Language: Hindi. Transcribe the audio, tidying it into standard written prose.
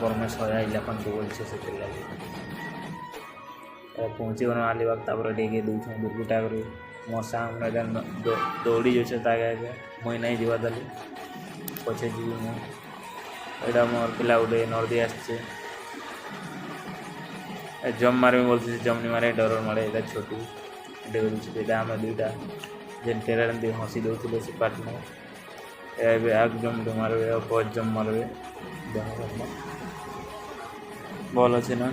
परमेश हया इलाकन को बोल से लगे पहुँची गल आलीबाग तापर टे दूसरे दुर्गुटा करू मोर सांग दौड़ी जाए तागे आगे मुई नहीं जीवा दली पचे जी मुझा मोर पिला गोटे नर्दी आसचे जम मारे बोलते जम नहीं मारे डर मारे ये छोटू डेटा आम दुईटा जेन टेरार हसी दौले से पार्टनर ए आग जम मारे पच जम मारे बल अच्छे ना।